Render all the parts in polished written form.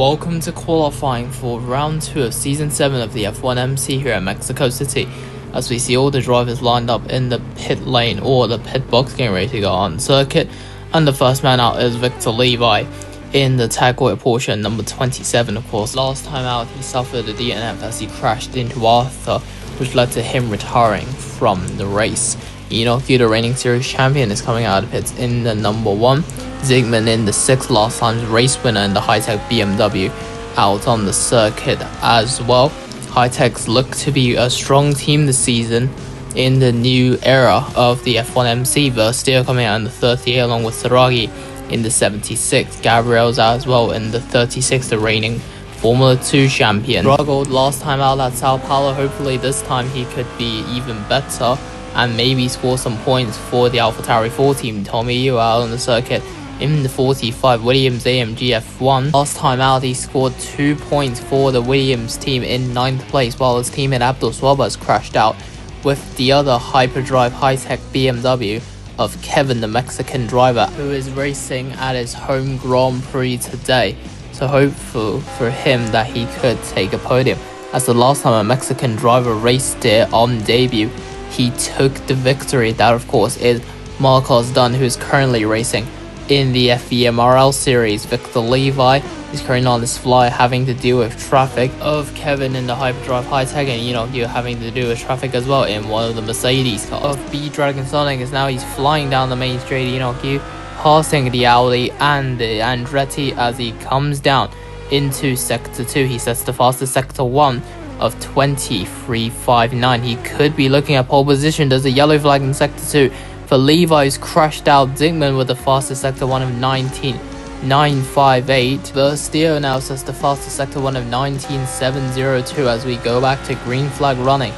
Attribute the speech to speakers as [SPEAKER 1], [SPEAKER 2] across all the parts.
[SPEAKER 1] Welcome to qualifying for round 2 of season 7 of the F.1.M.C here at Mexico City, as we see all the drivers lined up in the pit lane or the pit box getting ready to go on circuit, and the first man out is Victor Levi in the tag order Porsche number 27. Of course, last time out he suffered a DNF as he crashed into Arthur, which led to him retiring from the race. Enoch, the reigning series champion, is coming out of pits in the number 1. Zygmunt in the 6th last time's race winner in the high-tech BMW out on the circuit as well. High-techs look to be a strong team this season in the new era of the F.1.M.C. Versteer coming out in the 38 along with Saragi in the 76th. Gabriel's out as well in the 36th, the reigning Formula 2 champion. Struggled last time out at Sao Paulo. Hopefully this time he could be even better and maybe score some points for the AlphaTauri 4 team. Tommy Yu out on the circuit in the 45 Williams AMG F1. Last time out he scored 2 points for the Williams team in 9th place, while his teammate Abdul Swabaz crashed out with the other hyperdrive high-tech BMW of Kevin, the Mexican driver, who is racing at his home Grand Prix today. So hopeful for him that he could take a podium, as the last time a Mexican driver raced it on debut, he took the victory. That of course is Marcos Dunn, who is currently racing in the FEMRL series. Victor Levi is currently on this fly, having to deal with traffic of Kevin in the hyperdrive high-tech, and you're having to do with traffic as well in one of the Mercedes cars. Of B Dragon Sonic is now he's flying down the main straight, you passing the Audi and the Andretti as he comes down into sector 2. He sets the fastest sector 1 of 23.59. He could be looking at pole position. There's a yellow flag in sector 2 for Levi, who's crashed out Zygmunt with the fastest sector 1 of 19.958. Versteer now sets the fastest sector 1 of 19.702 as we go back to green flag running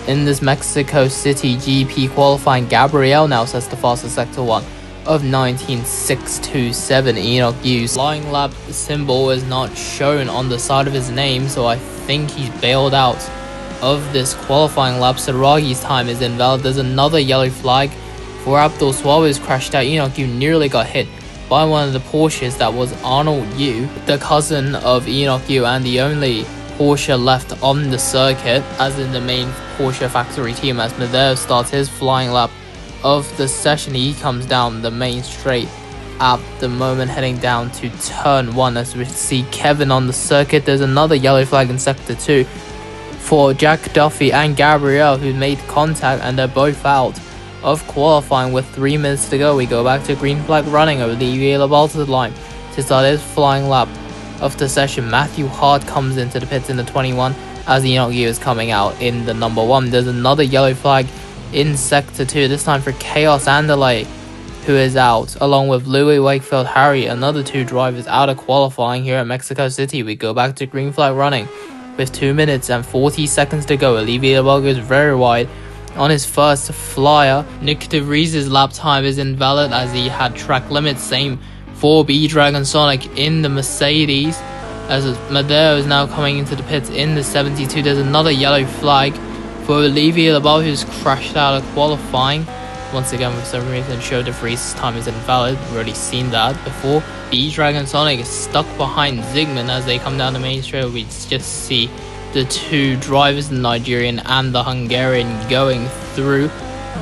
[SPEAKER 1] in this Mexico City GP qualifying. Gabriel now sets the fastest sector 1 of 19.627. Enoch Yu's flying lap symbol is not shown on the side of his name, so I think he's bailed out of this qualifying lap. Saragi's time is invalid. There's another yellow flag for Abdul Swabaz, who's crashed out. Enoch Yu nearly got hit by one of the Porsches. That was Arnold Yu, the cousin of Enoch Yu and the only Porsche left on the circuit, as in the main Porsche factory team, as Medeo starts his flying lap of the session. He comes down the main straight at the moment, heading down to turn 1 as we see Kevin on the circuit. There's another yellow flag in sector 2 for Jack Duffy and Gabriel, who made contact, and they're both out of qualifying with 3 minutes to go. We go back to green flag running over the yellow bolted line to start his flying lap of the session. Matthew Hart comes into the pits in the 21 as Enoch Yu is coming out in the number 1. There's another yellow flag in sector 2, this time for Chaos Andalay, who is out, along with Louis Wakefield Harry, another 2 drivers out of qualifying here at Mexico City. We go back to green flag running with 2 minutes and 40 seconds to go. Olivier Lebel goes very wide on his first flyer. Nick De Vries's lap time is invalid as he had track limits. Same for B Dragon Sonic in the Mercedes, as Madeo is now coming into the pits in the 72. There's another yellow flag for Olivier Lebel, who's crashed out of qualifying. Once again, for some reason, Joe De Vries's time is invalid. We've already seen that before. B Dragon Sonic is stuck behind Zygmunt as they come down the main straight. We just see the 2 drivers, the Nigerian and the Hungarian, going through.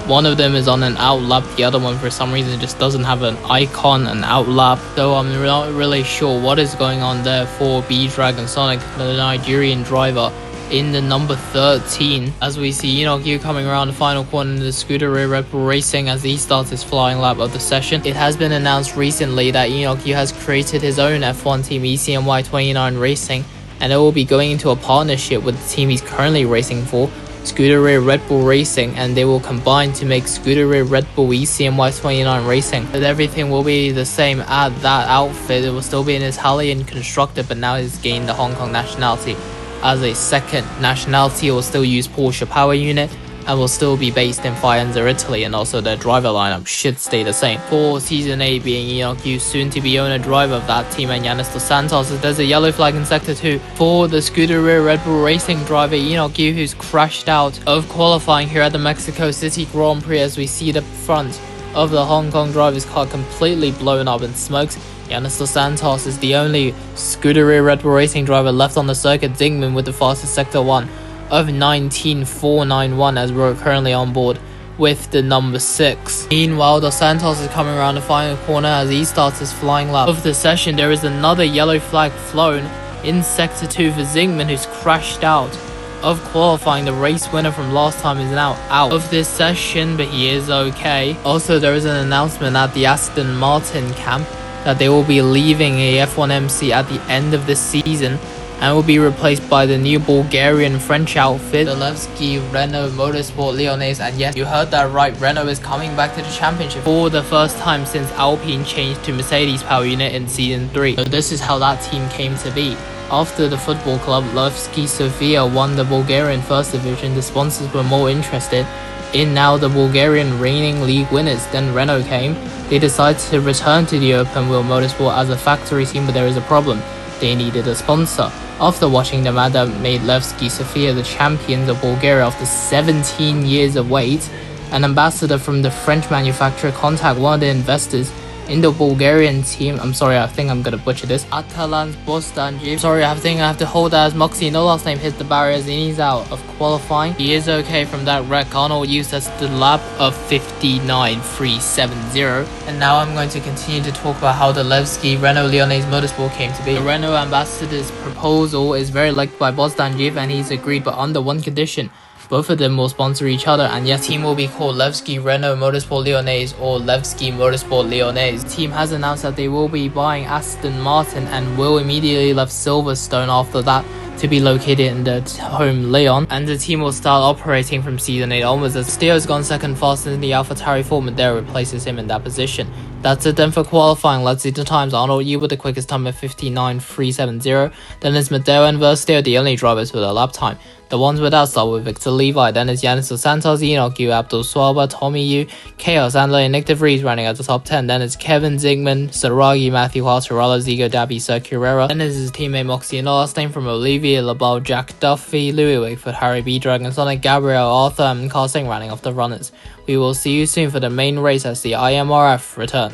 [SPEAKER 1] One of them is on an outlap, the other one for some reason just doesn't have an icon, an outlap. So I'm not really sure what is going on there for B Dragon Sonic, the Nigerian driver in the number 13, as we see Enoch Yu coming around the final corner in the Scooter Rear Red Bull Racing as he starts his flying lap of the session. It has been announced recently that Enoch Yu has created his own F1 team, ECNY 29 Racing, and it will be going into a partnership with the team he's currently racing for, Scooter Rear Red Bull Racing, and they will combine to make Scooter Rear Red Bull ECNY 29 Racing. But everything will be the same at that outfit. It will still be an Italian constructor, but now he's gained the Hong Kong nationality. As a second nationality, it will still use Porsche power unit and will still be based in Faenza, Italy, and also their driver lineup should stay the same. For Season 8 being Enoch Yu, soon to be owner driver of that team, and Yanis Dos Santos. There's a yellow flag in sector 2 for the Scooter Rear Red Bull Racing driver Enoch Yu, who's crashed out of qualifying here at the Mexico City Grand Prix, as we see the front of the Hong Kong driver's car completely blown up in smokes. Yannis Dos Santos is the only Scuderia Red Bull Racing driver left on the circuit. Zingman with the fastest Sector 1 of 19.491 as we're currently on board with the number 6. Meanwhile, Dos Santos is coming around the final corner as he starts his flying lap of the session. There is another yellow flag flown in Sector 2 for Zingman, who's crashed out of qualifying. The race winner from last time is now out of this session, but he is okay. Also, there is an announcement at the Aston Martin camp that they will be leaving a F.1.M.C at the end of this season and will be replaced by the new Bulgarian French outfit, the Levski Renault Motorsport Lyonnais. And yes, you heard that right, Renault is coming back to the championship for the first time since Alpine changed to Mercedes power unit in season 3. So this is how that team came to be. After the football club Levski Sofia won the Bulgarian First Division, the sponsors were more interested in now the Bulgarian reigning league winners. Then Renault came. They decided to return to the open wheel motorsport as a factory team, but there is a problem. They needed a sponsor. After watching the match that made Levski Sofia the champions of Bulgaria after 17 years of wait, an ambassador from the French manufacturer contacted one of the investors in the Bulgarian team. I'm sorry, I think I'm gonna butcher this. Atalans Bostanjiv. Sorry, I think I have to hold that as Moxie. No last name hit the barriers and he's out of qualifying. He is okay from that wreck. Arnold used as the lap of 59.370. And now I'm going to continue to talk about how the Levski Renault Lyonnais Motorsport came to be. The Renault ambassador's proposal is very liked by Bostanjiv and he's agreed, but under one condition. Both of them will sponsor each other, and yes, the team will be called Levski Renault Motorsport Lyonnais or Levski Motorsport Lyonnais. The team has announced that they will be buying Aston Martin and will immediately leave Silverstone after that to be located in their home Lyon, and the team will start operating from season 8 onwards as Steele's gone second fastest in the AlphaTauri form and there replaces him in that position. That's it then for qualifying. Let's see the times. Arnold Yu with the quickest time of 59.370. Then it's Matteo and Versteer, the only drivers with a lap time. The ones without start with Victor Levi. Then it's Yannis Dos Santos, Enoch Yu, Abdul Swaba, Tommy Yu, Chaos Andler, and Nick De Vries running at the top 10. Then it's Kevin Zingman, Saragi, Matthew Hart, Torello, Zigo, Dabi, Sercurera. Then it's his teammate Moxie and last name from Olivier Labal, Jack Duffy, Louis Wakeford, Harry B. Dragon, Sonic, Gabriel, Arthur, and Carl Singh running off the runners. We will see you soon for the main race as the IMRF returns.